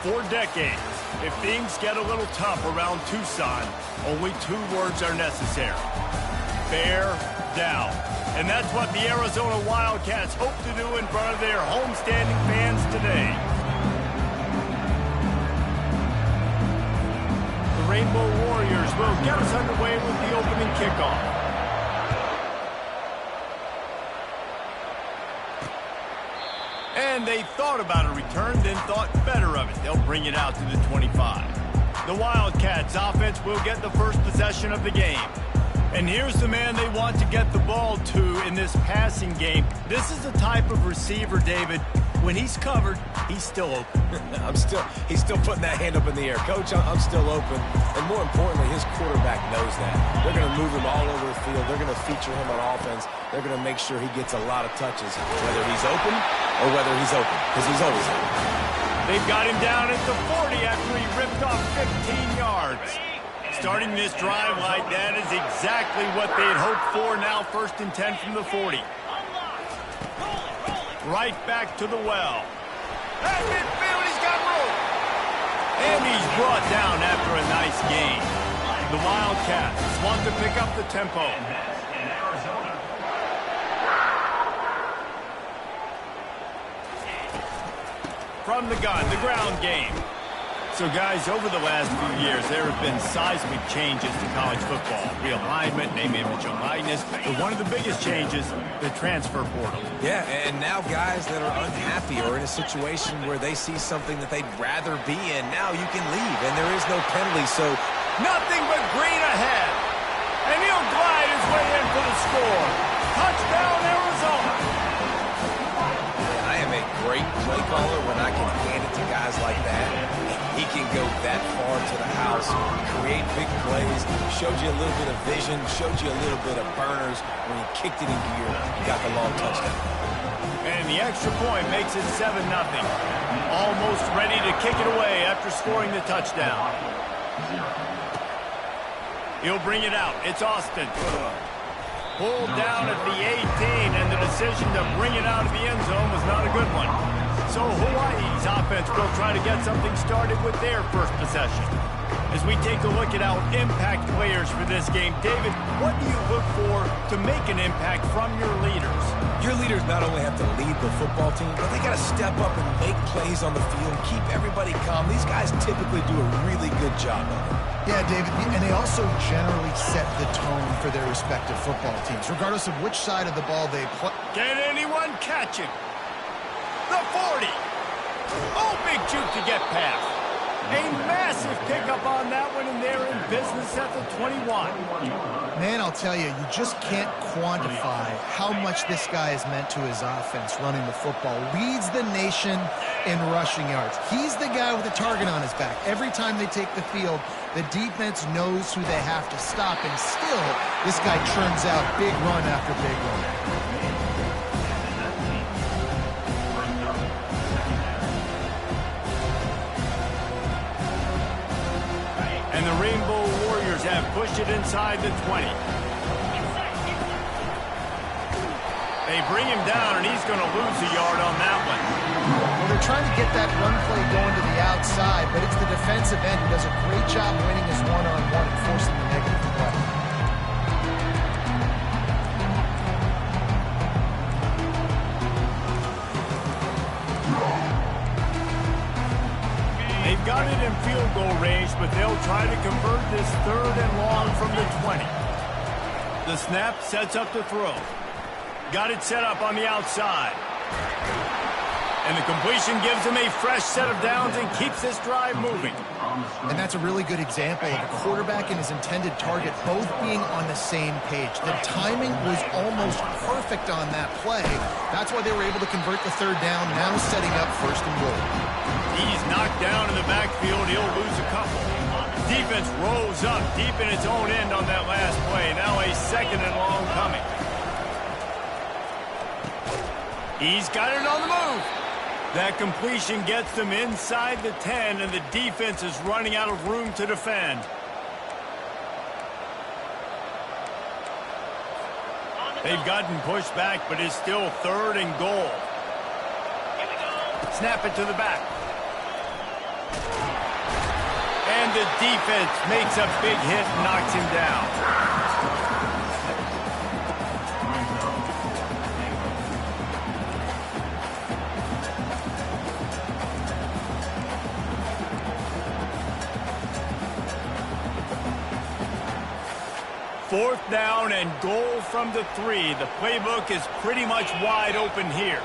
For decades, if things get a little tough around Tucson, only 2 words are necessary. Bear down. And that's what the Arizona Wildcats hope to do in front of their homestanding fans today. The Rainbow Warriors will get us underway with the opening kickoff. And they thought about a return, then thought better of it. They'll bring it out to the 25. The Wildcats offense will get the first possession of the game. And here's the man they want to get the ball to in this passing game. This is the type of receiver, David, when he's covered, he's still open. He's still putting that hand up in the air. Coach, I'm still open. And more importantly, his quarterback knows that. They're going to move him all over the field. They're going to feature him on offense. They're going to make sure he gets a lot of touches, whether he's open or whether he's open, because he's always open. They've got him down at the 40 after he ripped off 15 yards. Starting this drive like that is exactly what they had hoped for. Now 1st and 10 from the 40. Right back to the well. At midfield, he's got room. And he's brought down after a nice gain. The Wildcats want to pick up the tempo. From the gun, the ground game. So, guys, over the last few years, there have been seismic changes to college football. Realignment, name, image, and likeness. But one of the biggest changes, the transfer portal. Yeah, and now guys that are unhappy or in a situation where they see something that they'd rather be in, now you can leave, and there is no penalty, so nothing but green ahead. And he'll glide his way in for the score. Touchdown, Arizona. I am a great play caller when I can hand it to guys like that. He can go that far to the house, create big plays, showed you a little bit of vision, showed you a little bit of burners when he kicked it into gear. You got the long touchdown. And the extra point makes it 7-0. Almost ready to kick it away after scoring the touchdown. He'll bring it out. It's Austin. Pulled down at the 18, and the decision to bring it out of the end zone was not a good one. So Hawaii's offense will try to get something started with their first possession. As we take a look at our impact players for this game, David, what do you look for to make an impact from your leaders? Your leaders not only have to lead the football team, but they got to step up and make plays on the field, keep everybody calm. These guys typically do a really good job of it. Yeah, David, and they also generally set the tone for their respective football teams, regardless of which side of the ball they play. Can anyone catch him? The 40. Oh, big juke to get past. A massive pickup on that one, and they're in business at the 21. Man, I'll tell you, you just can't quantify how much this guy has meant to his offense running the football. Leads the nation in rushing yards. He's the guy with a target on his back. Every time they take the field, the defense knows who they have to stop, and still, this guy churns out big run after big run. And the Rainbow Warriors have pushed it inside the 20. They bring him down, and he's going to lose a yard on that one. Well, they're trying to get that run play going to the outside, but it's the defensive end who does a great job winning his one-on-one and forcing the negative play. They've got it in field goal range, but they'll try to convert this 3rd and long from the 20. The snap sets up the throw. Got it set up on the outside. And the completion gives him a fresh set of downs and keeps this drive moving. And that's a really good example of a quarterback and his intended target both being on the same page. The timing was almost perfect on that play. That's why they were able to convert the 3rd down, now setting up 1st and goal. He's knocked down in the backfield. He'll lose a couple. Defense rose up deep in its own end on that last play. Now a 2nd and long coming. He's got it on the move. That completion gets them inside the 10, and the defense is running out of room to defend. They've gotten pushed back, but it's still 3rd and goal. Snap it to the back. And the defense makes a big hit and knocks him down. Fourth down and goal from the 3. The playbook is pretty much wide open here.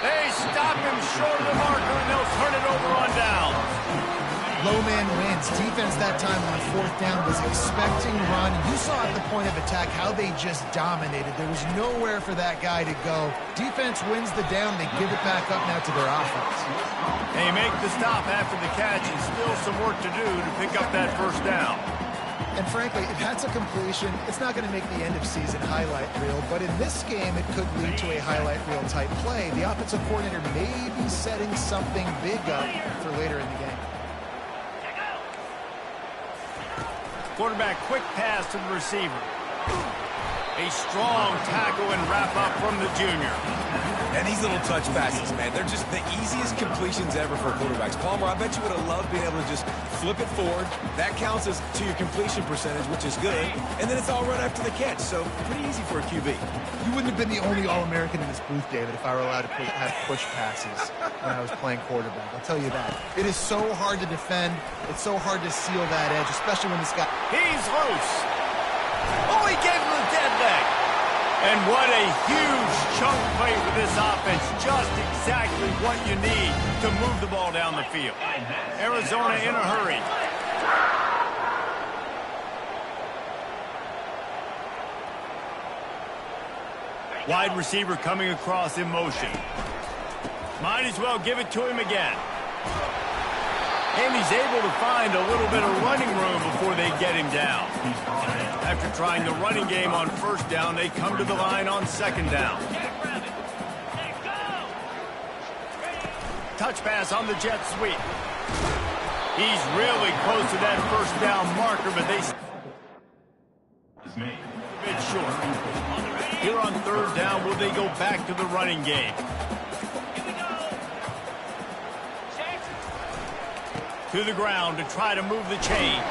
They stop him short of the marker, and they'll turn it over on down. Low man wins. Defense that time on fourth down was expecting run. You saw at the point of attack how they just dominated. There was nowhere for that guy to go. Defense wins the down. They give it back up now to their offense. They make the stop after the catch, and still some work to do to pick up that first down. And frankly, if that's a completion, it's not going to make the end of season highlight reel. But in this game, it could lead to a highlight reel type play. The offensive coordinator may be setting something big up for later in the game. Quarterback quick pass to the receiver. A strong tackle and wrap up from the junior. And these little touch passes, man, they're just the easiest completions ever for quarterbacks. Palmer, I bet you would have loved being able to just flip it forward. That counts as to your completion percentage, which is good. And then it's all right after the catch, so pretty easy for a QB. You wouldn't have been the only All-American in this booth, David, if I were allowed to have push passes when I was playing quarterback. I'll tell you that. It is so hard to defend. It's so hard to seal that edge, especially when this guy... He's loose. Oh, he gave him the dead leg. And what a huge chunk play for this offense. Just exactly what you need to move the ball down the field. Arizona in a hurry. Wide receiver coming across in motion. Might as well give it to him again. And he's able to find a little bit of running room before they get him down. After trying the running game on first down, they come to the line on second down. Touch pass on the jet sweep. He's really close to that first down marker, but they... a bit short. Here on third down, will they go back to the running game? To the ground to try to move the chains.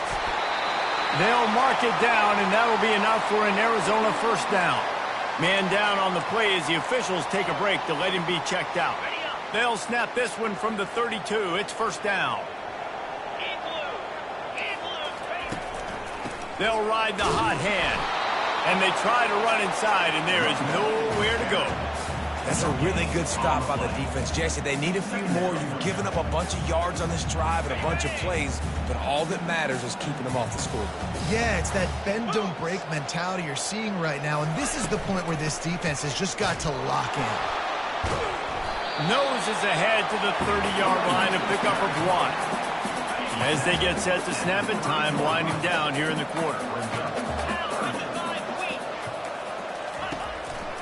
They'll mark it down, and that'll be enough for an Arizona first down. Man down on the play as the officials take a break to let him be checked out. They'll snap this one from the 32. It's first down. They'll ride the hot hand, and they try to run inside, and there is nowhere to go. That's a really good stop by the defense. Jesse, they need a few more. You've given up a bunch of yards on this drive and a bunch of plays, but all that matters is keeping them off the scoreboard. Yeah, it's that bend, don't break mentality you're seeing right now, and this is the point where this defense has just got to lock in. Nose is ahead to the 30-yard line to pick up a block. As they get set to snap it, time winding down here in the quarter.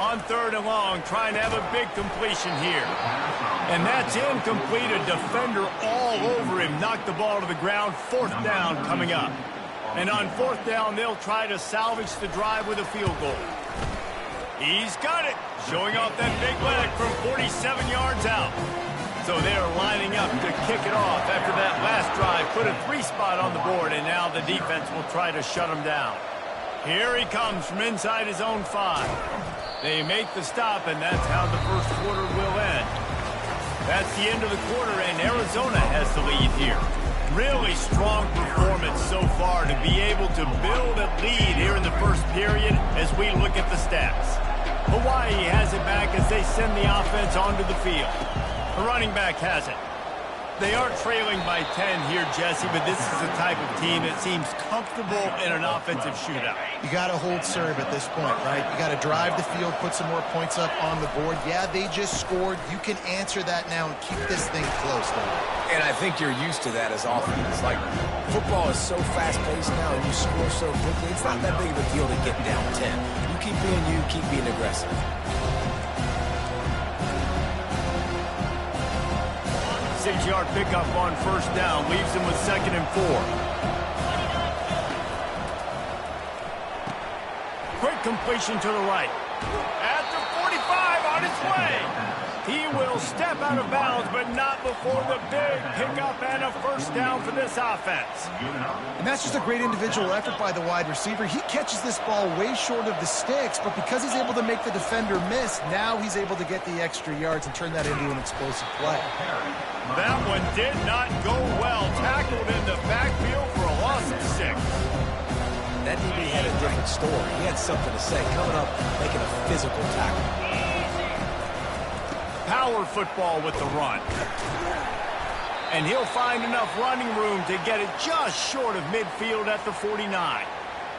On third and long, trying to have a big completion here. And that's incomplete. A defender all over him. Knocked the ball to the ground. Fourth down coming up. And on fourth down, they'll try to salvage the drive with a field goal. He's got it. Showing off that big leg from 47 yards out. So they're lining up to kick it off after that last drive. Put a 3-spot on the board, and now the defense will try to shut him down. Here he comes from inside his own 5. They make the stop, and that's how the first quarter will end. That's the end of the quarter, and Arizona has the lead here. Really strong performance so far to be able to build a lead here in the first period as we look at the stats. Hawaii has it back as they send the offense onto the field. The running back has it. They are trailing by 10 here, Jesse, but this is the type of team that seems comfortable in an offensive shootout. You got to hold serve at this point, right? You got to drive the field, put some more points up on the board. Yeah, they just scored. You can answer that now and keep this thing close, though. And I think you're used to that as offense. Like, football is so fast-paced now and you score so quickly, it's not that big of a deal to get down 10. You keep being aggressive. 6-yard pickup on first down leaves him with 2nd and 4. Quick completion to the right. At the 45 on its way. He will step out of bounds, but not before the big pickup and a first down for this offense. And that's just a great individual effort by the wide receiver. He catches this ball way short of the sticks, but because he's able to make the defender miss, now he's able to get the extra yards and turn that into an explosive play. That one did not go well. Tackled in the backfield for a loss of 6. That DB had a different story. He had something to say, coming up, making a physical tackle. Power football with the run. And he'll find enough running room to get it just short of midfield at the 49.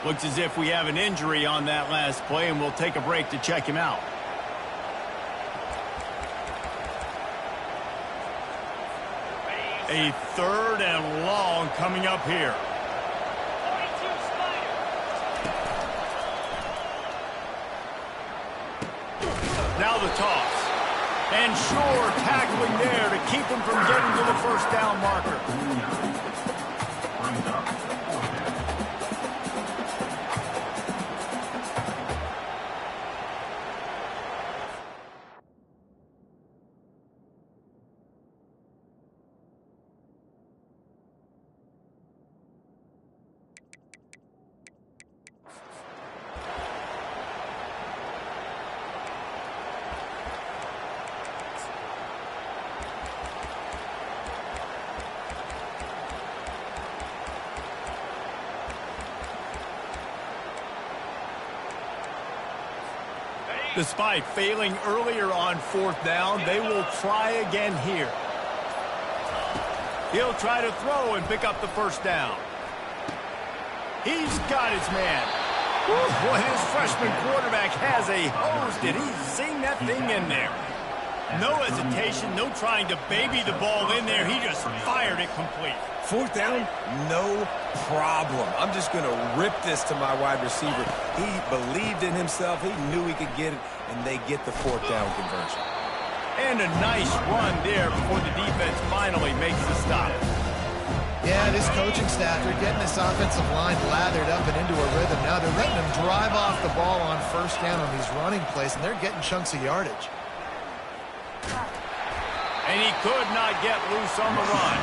Looks as if we have an injury on that last play, and we'll take a break to check him out. A 3rd and long coming up here. Now the toss. And sure, tackling there to keep him from getting to the first down marker. Despite failing earlier on 4th down, they will try again here. He'll try to throw and pick up the first down. He's got his man. Boy, his freshman quarterback has a hose. Did he sing that thing in there? No hesitation, no trying to baby the ball in there. He just fired it complete. 4th down, no problem. I'm just going to rip this to my wide receiver. He believed in himself. He knew he could get it, and they get the 4th down conversion. And a nice run there before the defense finally makes the stop. Yeah, this coaching staff, they're getting this offensive line lathered up and into a rhythm. Now they're letting them drive off the ball on first down on these running plays, and they're getting chunks of yardage. And he could not get loose on the run.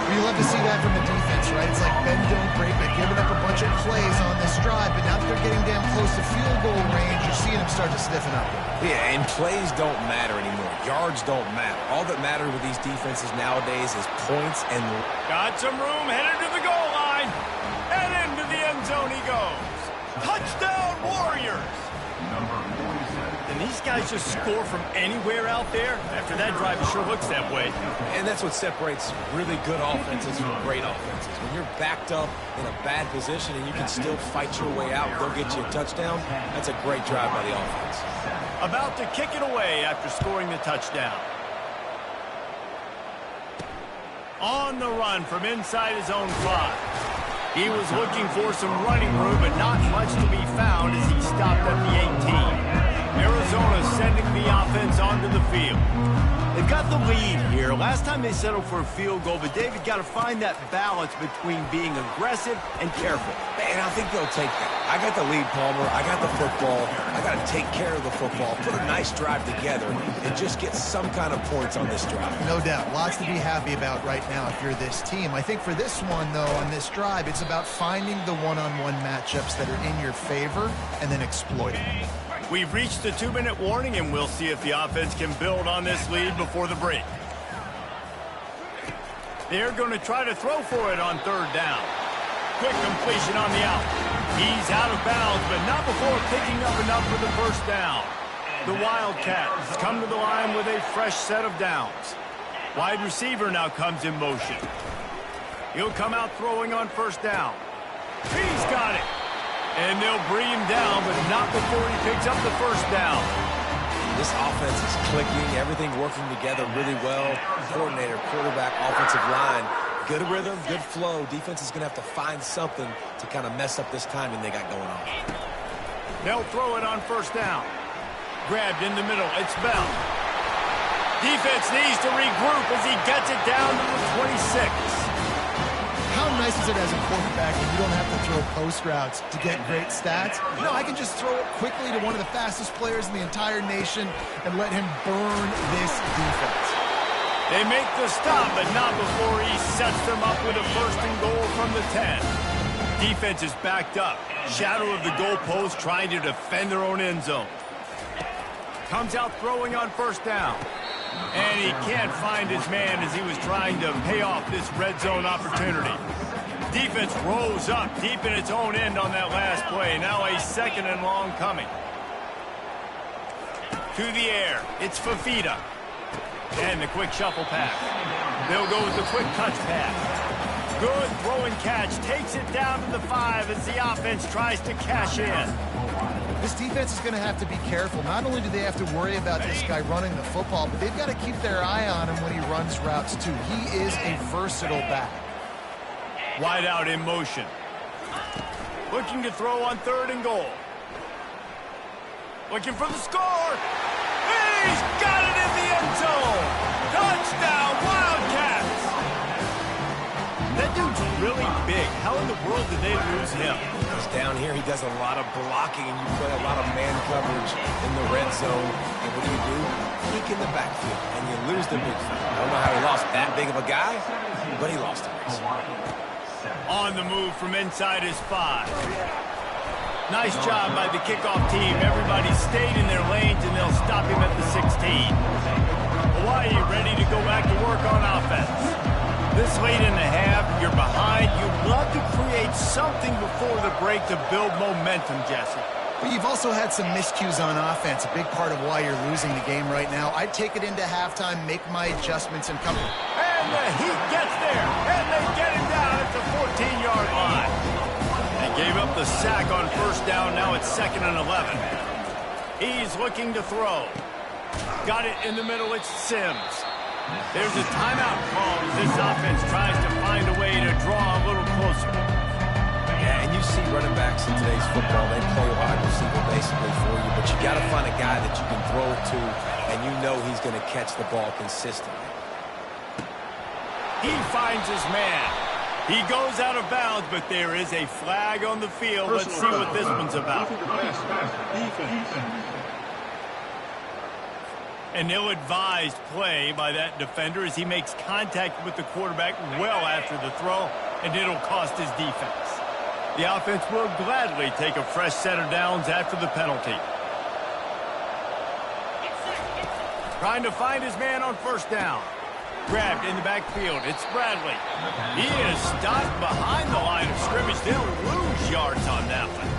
You love to see that from the defense, right? It's like bend, don't break. They've given up a bunch of plays on this drive, but now that they're getting damn close to field goal range, you're seeing them start to stiffen up. Yeah, and plays don't matter anymore. Yards don't matter. All that matters with these defenses nowadays is points and... Got some room, headed to the goal line. And into the end zone he goes. Touchdown, Warriors! And these guys just score from anywhere out there. After that drive, it sure looks that way. And that's what separates really good offenses from great offenses. When you're backed up in a bad position and you can still fight your way out and go get you a touchdown, that's a great drive by the offense. About to kick it away after scoring the touchdown. On the run from inside his own 5. He was looking for some running room, but not much to be found as he stopped at the 18. Arizona sending the offense onto the field. They've got the lead here. Last time they settled for a field goal, but David got to find that balance between being aggressive and careful. And I think they'll take that. I got the lead, Palmer. I got the football. I got to take care of the football, put a nice drive together, and just get some kind of points on this drive. No doubt. Lots to be happy about right now if you're this team. I think for this one, though, on this drive, it's about finding the one-on-one matchups that are in your favor and then exploiting them. We've reached the 2-minute warning, and we'll see if the offense can build on this lead before the break. They're going to try to throw for it on 3rd down. Quick completion on the out. He's out of bounds, but not before picking up enough for the first down. The Wildcats come to the line with a fresh set of downs. Wide receiver now comes in motion. He'll come out throwing on 1st down. He's got it. And they'll bring him down, but not before he picks up the first down. This offense is clicking, everything working together really well. Coordinator, quarterback, offensive line, good rhythm, good flow. Defense is going to have to find something to kind of mess up this timing they got going on. They'll throw it on 1st down. Grabbed in the middle, it's Bell. Defense needs to regroup as he gets it down to the 26. How nice is it as a quarterback when you don't have to throw post routes to get great stats? You know, I can just throw it quickly to one of the fastest players in the entire nation and let him burn this defense. They make the stop, but not before he sets them up with a 1st and goal from the 10. Defense is backed up. Shadow of the goalpost trying to defend their own end zone. Comes out throwing on 1st down. And he can't find his man as he was trying to pay off this red zone opportunity. Defense rose up deep in its own end on that last play. Now a 2nd and long coming. To the air. It's Fafita. And the quick shuffle pass. They'll go with the quick touch pass. Good throw and catch. Takes it down to the 5 as the offense tries to cash in. This defense is going to have to be careful. Not only do they have to worry about this guy running the football, but they've got to keep their eye on him when he runs routes too. He is a versatile back. Wide out in motion. Looking to throw on 3rd and goal. Looking for the score. He's got it in the end zone. Touchdown, Wildcats. That dude's really big. How in the world did they lose him? Because down here he does a lot of blocking and you play a lot of man coverage in the red zone. And what do? Peek in the backfield and you lose the big fella. I don't know how he lost that big of a guy, but he lost it. On the move from inside his 5. Nice job by the kickoff team. Everybody stayed in their lanes, and they'll stop him at the 16. Hawaii ready to go back to work on offense. This late in the half, you're behind. You'd love to create something before the break to build momentum, Jesse. But you've also had some miscues on offense, a big part of why you're losing the game right now. I'd take it into halftime, make my adjustments, and come. And the Heat gets there, and they get him down at the 14-yard line. They gave up the sack on 1st down. Now it's 2nd and 11. He's looking to throw. Got it in the middle. It's Sims. There's a timeout call as this offense tries to find a way to draw a little closer. Yeah, and you see running backs in today's football, they play wide receiver basically for you, but you got to find a guy that you can throw it to, and you know he's going to catch the ball consistently. He finds his man. He goes out of bounds, but there is a flag on the field. Let's see what this one's about. An ill-advised play by that defender as he makes contact with the quarterback well after the throw, and it'll cost his defense. The offense will gladly take a fresh set of downs after the penalty. Trying to find his man on 1st down. Grabbed in the backfield. It's Bradley. He is stopped behind the line of scrimmage. They'll lose yards on that one.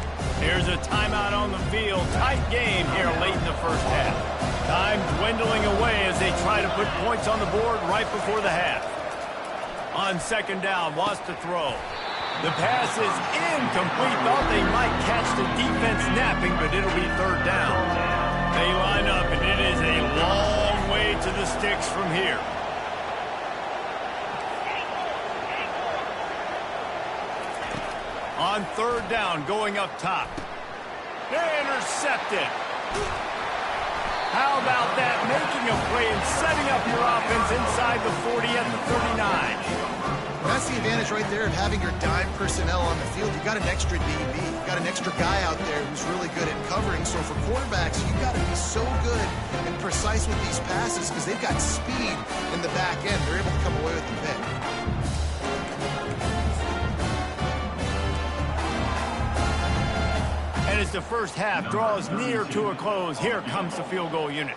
Here's a timeout on the field. Tight game here late in the 1st half. Time dwindling away as they try to put points on the board right before the half. On 2nd down, wants to throw. The pass is incomplete. Thought they might catch the defense napping, but it'll be 3rd down. They line up, and it is a long way to the sticks from here. On 3rd down, going up top. Intercepted. How about that? Making a play and setting up your offense inside the 40 at the 39. That's the advantage right there of having your dime personnel on the field. You got an extra DB. You got an extra guy out there who's really good at covering. So for quarterbacks, you got to be so good and precise with these passes because they've got speed in the back end. They're able to come away with the pick. And as the 1st half draws near to a close, here comes the field goal unit.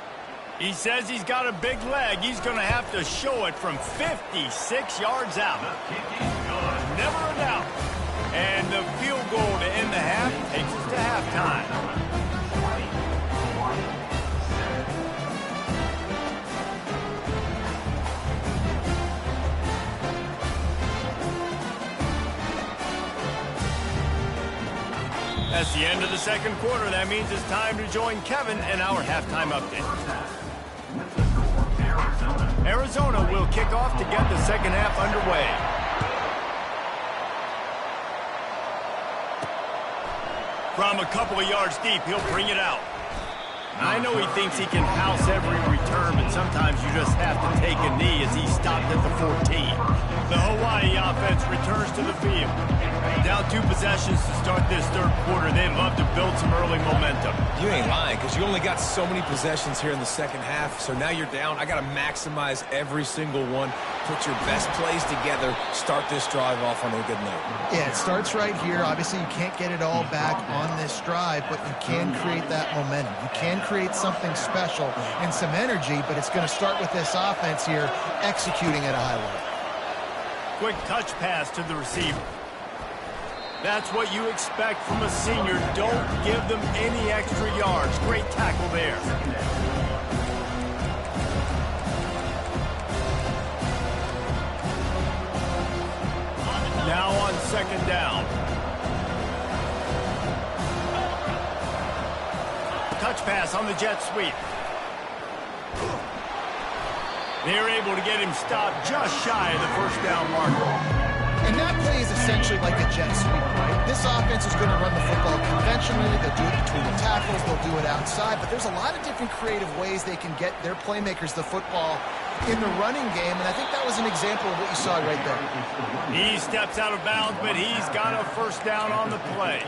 He says he's got a big leg. He's going to have to show it from 56 yards out. Never a doubt. And the field goal to end the half takes us to halftime. That's the end of the 2nd quarter. That means it's time to join Kevin in our halftime update. Arizona will kick off to get the 2nd half underway. From a couple of yards deep, he'll bring it out. I know he thinks he can house every return, but sometimes you just have to take a knee as he stopped at the 14. The Hawaii offense returns to the field. Down 2 possessions to start this third quarter. They'd love to build some early momentum. You ain't lying, because you only got so many possessions here in the second half, so now you're down. I got to maximize every single one. Put your best plays together. Start this drive off on a good note. Yeah, it starts right here. Obviously, you can't get it all back on this drive, but you can create that momentum. You can create something special and some energy, but it's going to start with this offense here executing at a high level. Quick touch pass to the receiver. That's what you expect from a senior. Don't give them any extra yards. Great tackle there. Now on second down. Touch pass on the jet sweep. They're able to get him stopped just shy of the first down marker. And that play is essentially like a jet sweep, right? This offense is going to run the football conventionally. They'll do it between the tackles. They'll do it outside. But there's a lot of different creative ways they can get their playmakers the football in the running game. And I think that was an example of what you saw right there. He steps out of bounds, but he's got a first down on the play.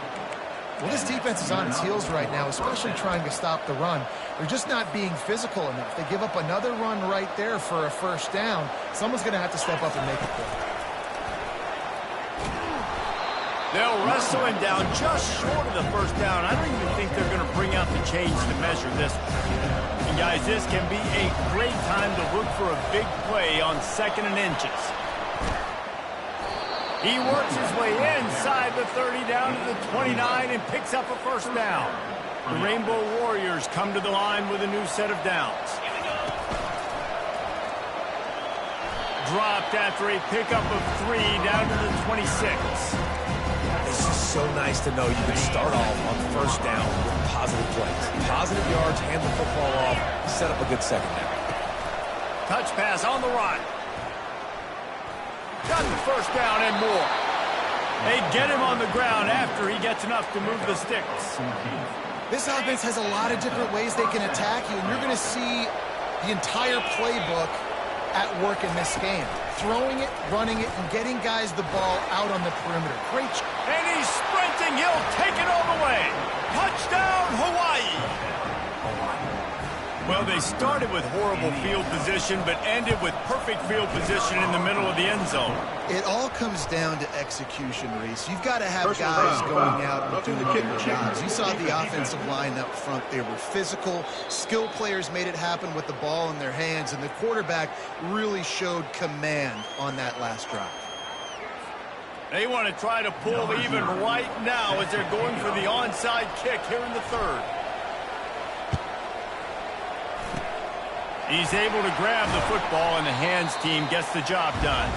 Well, this defense is on its heels right now, especially trying to stop the run. They're just not being physical enough. They give up another run right there for a first down. Someone's going to have to step up and make it play. They'll wrestle him down just short of the first down. I don't even think they're going to bring out the chains to measure this one. And guys, this can be a great time to look for a big play on 2nd and inches. He works his way inside the 30 down to the 29 and picks up a first down. The Rainbow Warriors come to the line with a new set of downs. Dropped after a pickup of 3 down to the 26. It's just so nice to know you can start off on first down with positive plays. Positive yards, hand the football off, set up a good second down. Touch pass on the right. Got the first down and more. They get him on the ground after he gets enough to move the sticks. This offense has a lot of different ways they can attack you, and you're going to see the entire playbook at work in this game. Throwing it, running it, and getting guys the ball out on the perimeter. Great. And he's sprinting. He'll take it all the way. Touchdown, Hawaii. Well, they started with horrible field position, but ended with perfect field position in the middle of the end zone. It all comes down to execution, Reese. You've got to have guys going out and doing their jobs. You saw the offensive line up front. They were physical. Skill players made it happen with the ball in their hands, and the quarterback really showed command on that last drive. They want to try to pull even right now as they're going for the onside kick here in the third. He's able to grab the football, and the hands team gets the job done.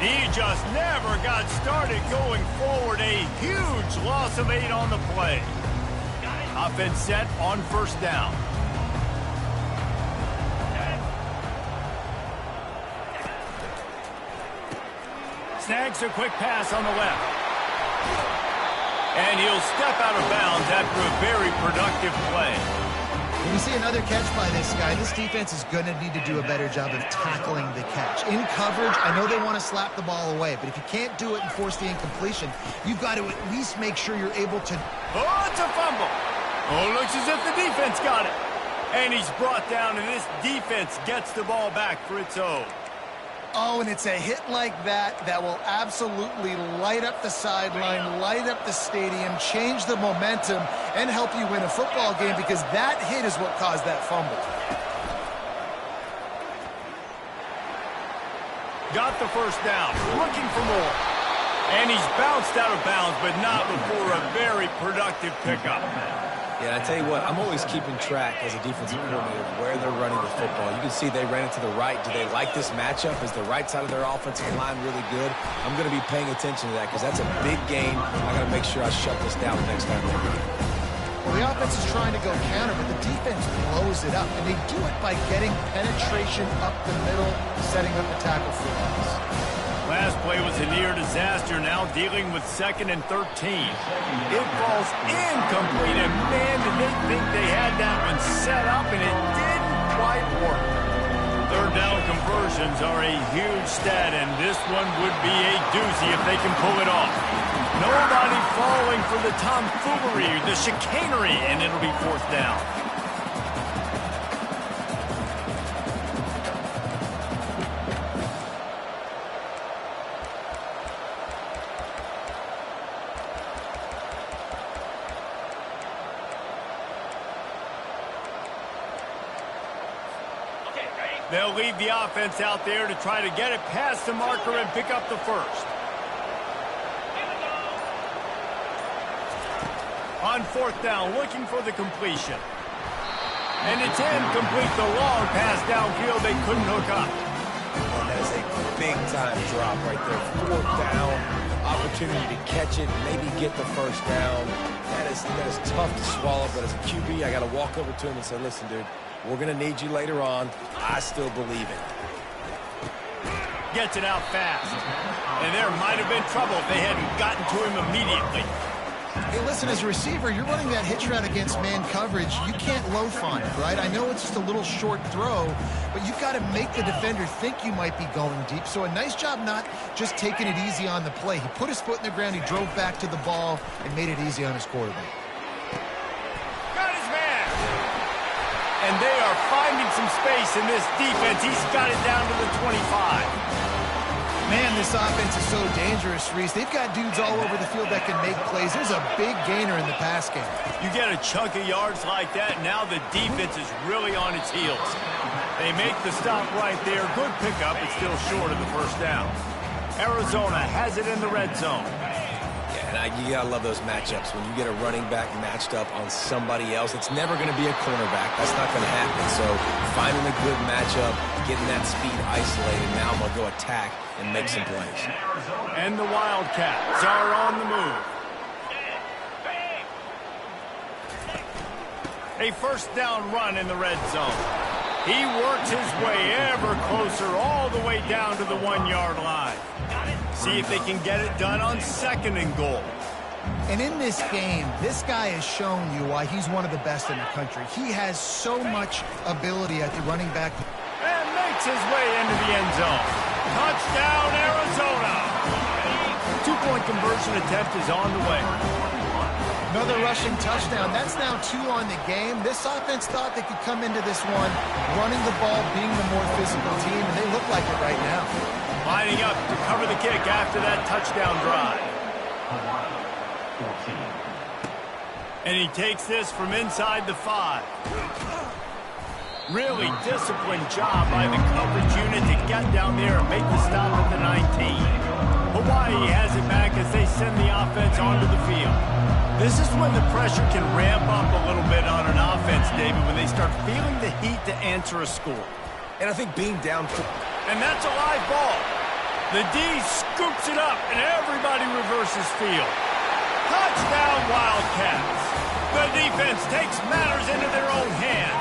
He just never got started going forward. A huge loss of 8 on the play. Offense set on first down. Snags a quick pass on the left. And he'll step out of bounds after a very productive play. When you see another catch by this guy, this defense is going to need to do a better job of tackling the catch. In coverage, I know they want to slap the ball away, but if you can't do it and force the incompletion, you've got to at least make sure you're able to... Oh, it's a fumble. Oh, looks as if the defense got it. And he's brought down, and this defense gets the ball back for its own. Oh, and it's a hit like that that will absolutely light up the sideline, light up the stadium, change the momentum, and help you win a football game, because that hit is what caused that fumble. Got the first down, looking for more. And he's bounced out of bounds, but not before a very productive pickup. Yeah, I tell you what, I'm always keeping track as a defensive coordinator where they're running the football. You can see they ran it to the right. Do they like this matchup? Is the right side of their offensive line really good? I'm going to be paying attention to that because that's a big game. I got to make sure I shut this down next time they run it. Well, the offense is trying to go counter, but the defense blows it up, and they do it by getting penetration up the middle, setting up the tackle for us. Last play was a near disaster, now dealing with 2nd and 13. It falls incomplete, and man, did they think they had that one set up, and it didn't quite work. 3rd down conversions are a huge stat, and this one would be a doozy if they can pull it off. Nobody falling for the tomfoolery, the chicanery, and it'll be 4th down. They'll leave the offense out there to try to get it past the marker and pick up the 1st. On 4th down, looking for the completion. And it's incomplete. The long pass downfield they couldn't hook up. And that is a big-time drop right there. 4th down, opportunity to catch it, maybe get the 1st down. That is tough to swallow, but as a QB, I got to walk over to him and say, listen, dude, we're going to need you later on. I still believe it. Gets it out fast. And there might have been trouble if they hadn't gotten to him immediately. Hey, listen, as a receiver, you're running that hitch route against man coverage. You can't loaf on it, right? I know it's just a little short throw, but you've got to make the defender think you might be going deep. So a nice job not just taking it easy on the play. He put his foot in the ground, he drove back to the ball, and made it easy on his quarterback. Got his man! And they are finding some space in this defense. He's got it down to the 25. Man, this offense is so dangerous, Reese. They've got dudes all over the field that can make plays. There's a big gainer in the pass game. You get a chunk of yards like that, now the defense is really on its heels. They make the stop right there. Good pickup, but still short of the 1st down. Arizona has it in the red zone. Yeah, and you got to love those matchups. When you get a running back matched up on somebody else, it's never going to be a cornerback. That's not going to happen. So finding a good matchup, getting that speed isolated, now I'm going to go attack and make some plays. And the Wildcats are on the move. A 1st down run in the red zone. He works his way ever closer all the way down to the 1-yard line. See if they can get it done on 2nd and goal. And in this game, this guy has shown you why he's one of the best in the country. He has so much ability at the running back. And makes his way into the end zone. Touchdown, Arizona. 2-point conversion attempt is on the way. Another rushing touchdown. That's now 2 on the game. This offense thought they could come into this one running the ball, being the more physical team, and they look like it right now. Lining up to cover the kick after that touchdown drive. And he takes this from inside the 5. Really disciplined job by the coverage unit to get down there and make the stop at the 19. Hawaii has it back as they send the offense onto the field. This is when the pressure can ramp up a little bit on an offense, David, when they start feeling the heat to answer a score. And I think being down... And that's a live ball. The D scoops it up, and everybody reverses field. Touchdown, Wildcats. The defense takes matters into their own hands.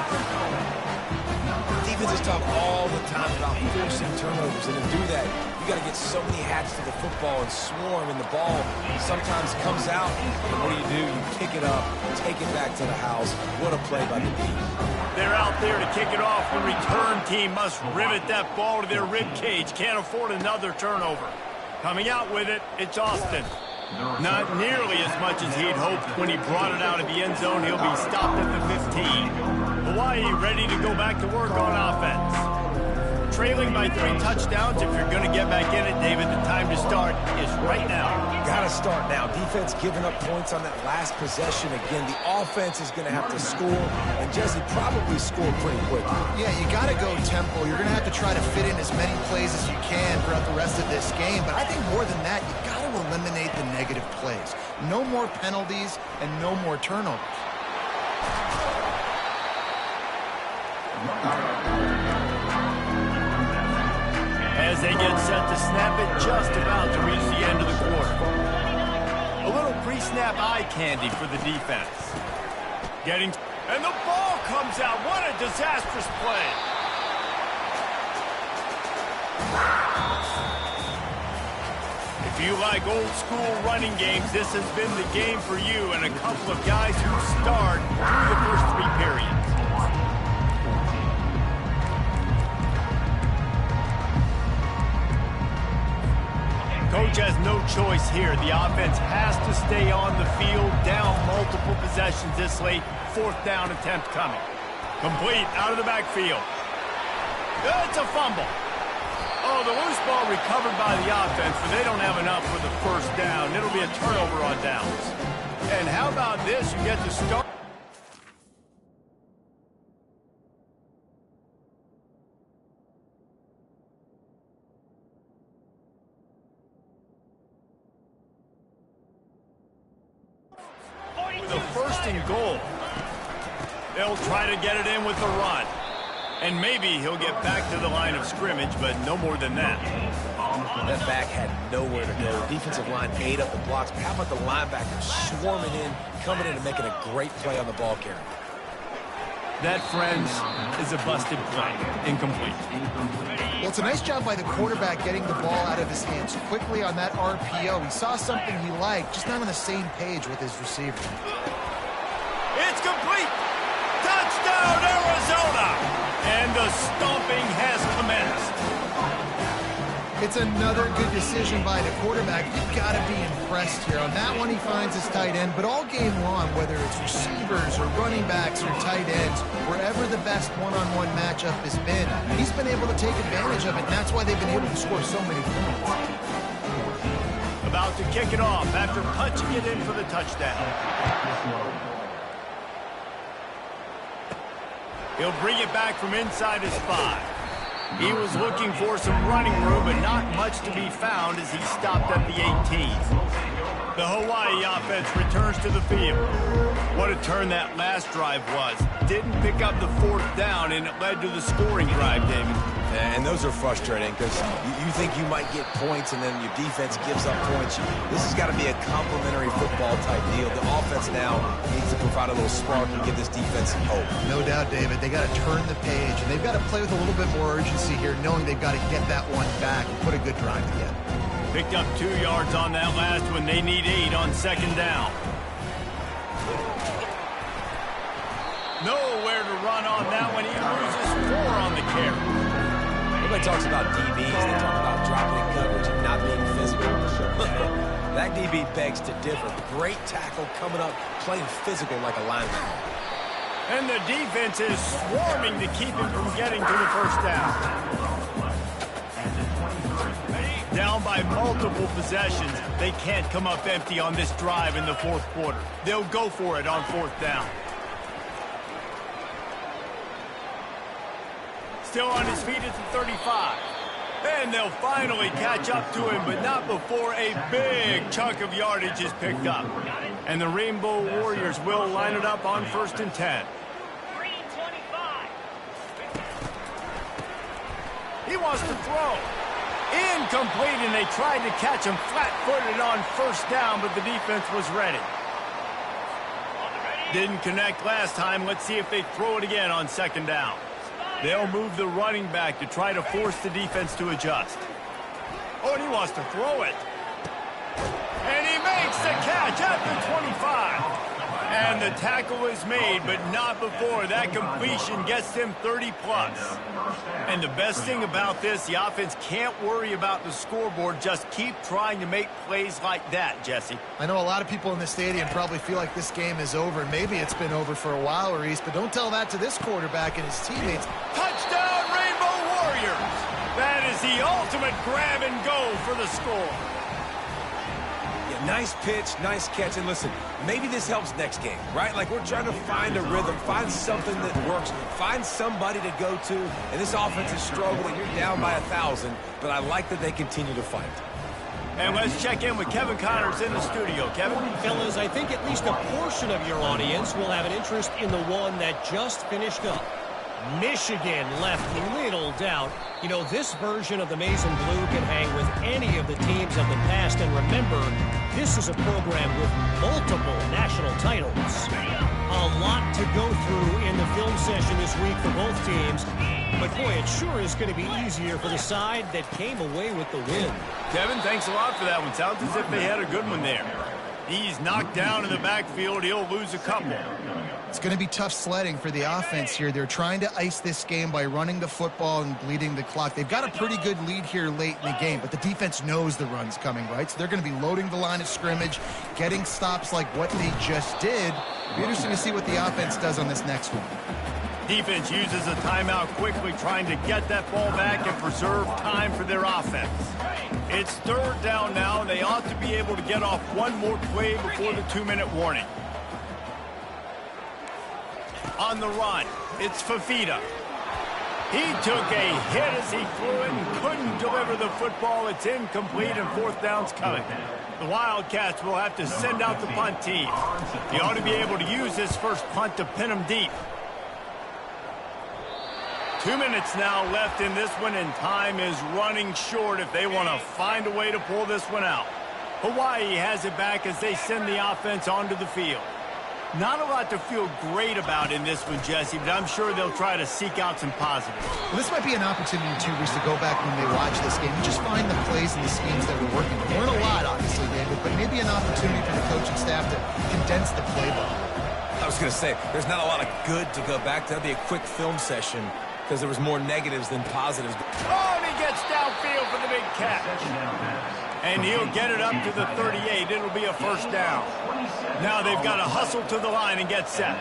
Defense is talk all the time about forcing turnovers, and to do that, you got to get so many hats to the football and swarm, and the ball sometimes comes out, and what do? You pick it up, take it back to the house. What a play by the D. They're out there to kick it off. The return team must rivet that ball to their rib cage. Can't afford another turnover. Coming out with it, it's Austin. Not nearly as much as he'd hoped when he brought it out of the end zone. He'll be stopped at the 15. Hawaii ready to go back to work on offense. Trailing by 3 touchdowns. If you're going to get back in it, David, the time to start is right now. Got to start now. Defense giving up points on that last possession. Again, the offense is going to have to score, and Jesse probably score pretty quickly. Yeah, you got to go tempo. You're going to have to try to fit in as many plays as you can throughout the rest of this game. But I think more than that, you got to eliminate the negative plays. No more penalties and no more turnovers. As they get set to snap it, just about to reach the end of the quarter. A little pre-snap eye candy for the defense. And the ball comes out. What a disastrous play. If you like old-school running games, this has been the game for you and a couple of guys who starred through the first 3 periods. Coach has no choice here. The offense has to stay on the field, down multiple possessions this late. 4th down attempt coming. Complete out of the backfield. It's a fumble. Oh, the loose ball recovered by the offense, but they don't have enough for the first down. It'll be a turnover on downs. And how about this? You get to start. With a 1st and goal. They'll try to get it in with the run. And maybe he'll get back to the line of scrimmage, but no more than that. That back had nowhere to go. Defensive line ate up the blocks. How about the linebackers swarming in, coming in and making a great play on the ball carrier? That, friends, is a busted play. Incomplete. Well, it's a nice job by the quarterback getting the ball out of his hands quickly on that RPO. He saw something he liked, just not on the same page with his receiver. It's complete. Touchdown, Arizona. And the stomping has commenced. It's another good decision by the quarterback. You've got to be impressed here. On that one, he finds his tight end, but all game long, whether it's receivers or running backs or tight ends, wherever the best one-on-one matchup has been, he's been able to take advantage of it, and that's why they've been able to score so many points. About to kick it off after punching it in for the touchdown. He'll bring it back from inside his 5. He was looking for some running room, but not much to be found as he stopped at the 18. The Hawaii offense returns to the field. What a turn that last drive was. Didn't pick up the 4th down, and it led to the scoring drive, David. And those are frustrating because you think you might get points and then your defense gives up points. This has got to be a complementary football type deal. The offense now needs to provide a little spark and give this defense some hope. No doubt, David. They got to turn the page, and they've got to play with a little bit more urgency here, knowing they've got to get that one back and put a good drive together. Picked up 2 yards on that last one. They need 8 on 2nd down. Nowhere to run on that one. He loses 4 on the carry. Everybody talks about DBs. They talk about dropping in coverage and not being physical. That DB begs to differ. Great tackle coming up, playing physical like a lineman. And the defense is swarming to keep him from getting to the first down. Down by multiple possessions. They can't come up empty on this drive in the 4th quarter. They'll go for it on 4th down. Still on his feet at the 35. And they'll finally catch up to him, but not before a big chunk of yardage is picked up. And the Rainbow Warriors will line it up on 1st and 10. He wants to throw. Incomplete, and they tried to catch him flat-footed on 1st down, but the defense was ready. Didn't connect last time. Let's see if they throw it again on 2nd down. They'll move the running back to try to force the defense to adjust. Oh, and he wants to throw it. And he makes the catch at the 25. And the tackle is made, but not before. That completion gets him 30-plus. And the best thing about this, the offense can't worry about the scoreboard. Just keep trying to make plays like that, Jesse. I know a lot of people in the stadium probably feel like this game is over. Maybe it's been over for a while, Reese, but don't tell that to this quarterback and his teammates. Touchdown, Rainbow Warriors! That is the ultimate grab and go for the score. Nice pitch, nice catch, and listen, maybe this helps next game, right? Like we're trying to find a rhythm, find something that works, find somebody to go to, and this offense is struggling. You're down by 1,000, but I like that they continue to fight. And let's check in with Kevin Connors in the studio. Kevin? Fellas, I think at least a portion of your audience will have an interest in the one that just finished up. Michigan left little doubt. You know, this version of the Maize and Blue can hang with any of the teams of the past. And remember, this is a program with multiple national titles. A lot to go through in the film session this week for both teams. But, boy, it sure is going to be easier for the side that came away with the win. Kevin, thanks a lot for that one. Sounds as if they had a good one there. He's knocked down in the backfield. He'll lose a couple. It's going to be tough sledding for the offense here. They're trying to ice this game by running the football and bleeding the clock. They've got a pretty good lead here late in the game, but the defense knows the run's coming, right? So they're going to be loading the line of scrimmage, getting stops like what they just did. It'll be interesting to see what the offense does on this next one. Defense uses a timeout quickly, trying to get that ball back and preserve time for their offense. It's third down now, and they ought to be able to get off one more play before the 2-minute warning. On the run, it's Fafita. He took a hit as he threw it and couldn't deliver the football. It's incomplete, and fourth down's coming. The Wildcats will have to send out the punt team. He ought to be able to use this first punt to pin them deep. 2 minutes now left in this one, and time is running short if they want to find a way to pull this one out. Hawaii has it back as they send the offense onto the field. Not a lot to feel great about in this one, Jesse, but I'm sure they'll try to seek out some positives. Well, this might be an opportunity, too, Reese, to go back when they watch this game and just find the plays and the schemes that were working. Weren't a lot, obviously, David, but maybe an opportunity for the coaching staff to condense the playbook. I was going to say, there's not a lot of good to go back. That'll be a quick film session because there was more negatives than positives. Oh, and he gets downfield for the big catch. And he'll get it up to the 38. It'll be a first down. Now they've got to hustle to the line and get set.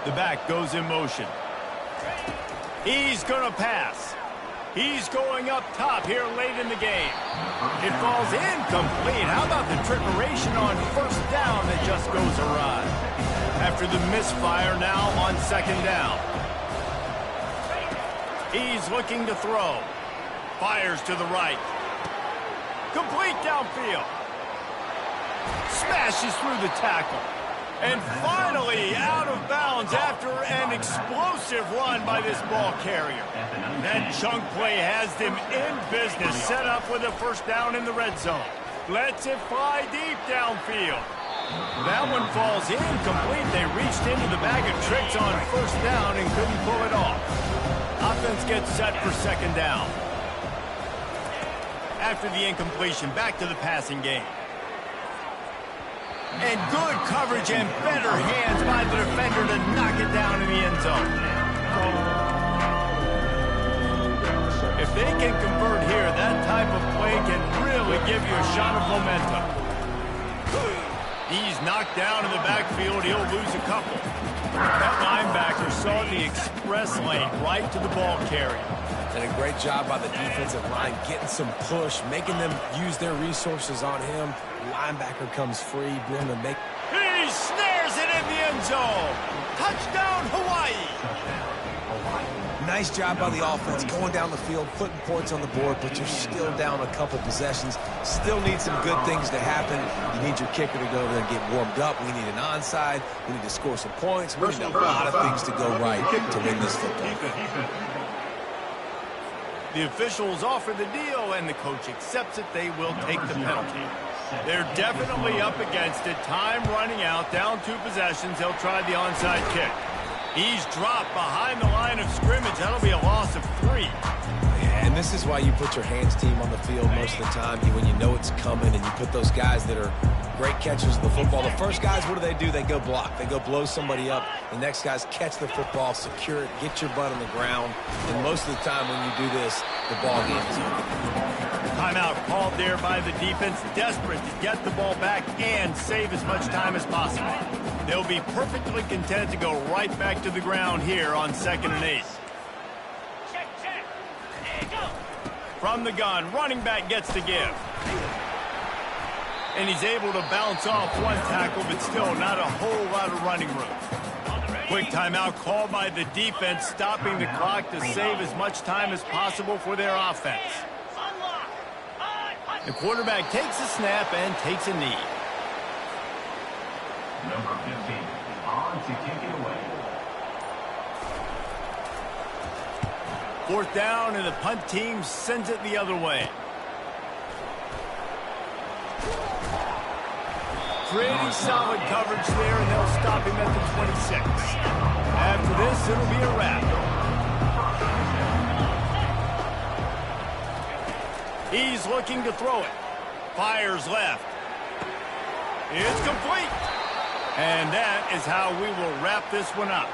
The back goes in motion. He's going to pass. He's going up top here late in the game. It falls incomplete. How about the trickeration on first down that just goes awry? After the misfire now on second down. He's looking to throw. Fires to the right. Complete downfield. Smashes through the tackle. And finally out of bounds after an explosive run by this ball carrier. That chunk play has them in business, set up with a first down in the red zone. Lets it fly deep downfield. That one falls incomplete. They reached into the bag of tricks on first down and couldn't pull it off. Offense gets set for second down. After the incompletion, back to the passing game. And good coverage and better hands by the defender to knock it down in the end zone. If they can convert here, that type of play can really give you a shot of momentum. He's knocked down in the backfield. He'll lose a couple. That linebacker saw the express lane right to the ball carrier. And a great job by the defensive line, getting some push, making them use their resources on him. Linebacker comes free, being able to make... He snares it in the end zone. Touchdown, Hawaii. Nice job by the offense, going down the field, putting points on the board, but you're still down a couple possessions. Still need some good things to happen. You need your kicker to go over there and get warmed up. We need an onside. We need to score some points. We need a lot of things to go right to win this football game. The officials offer the deal, and the coach accepts it. They will take the penalty. They're definitely up against it. Time running out, down 2 possessions. They'll try the onside kick. He's dropped behind the line of scrimmage. That'll be a loss of 3. Yeah, and this is why you put your hands team on the field most of the time, when you know it's coming, and you put those guys that are great catchers of the football. The first guys, what do? They go block. They go blow somebody up. The next guys catch the football, secure it, get your butt on the ground. And most of the time when you do this, the ball game is over. Timeout called there by the defense, desperate to get the ball back and save as much time as possible. They'll be perfectly content to go right back to the ground here on 2nd and 8. Check. There you go. From the gun, running back gets the give. And he's able to bounce off one tackle, but still not a whole lot of running room. Quick timeout called by the defense, stopping the clock to save as much time as possible for their offense. The quarterback takes a snap and takes a knee. Number 15, on to kick it away. 4th down, and the punt team sends it the other way. Pretty solid coverage there, and they'll stop him at the 26. After this, it'll be a wrap. He's looking to throw it. Fires left. It's complete. And that is how we will wrap this one up.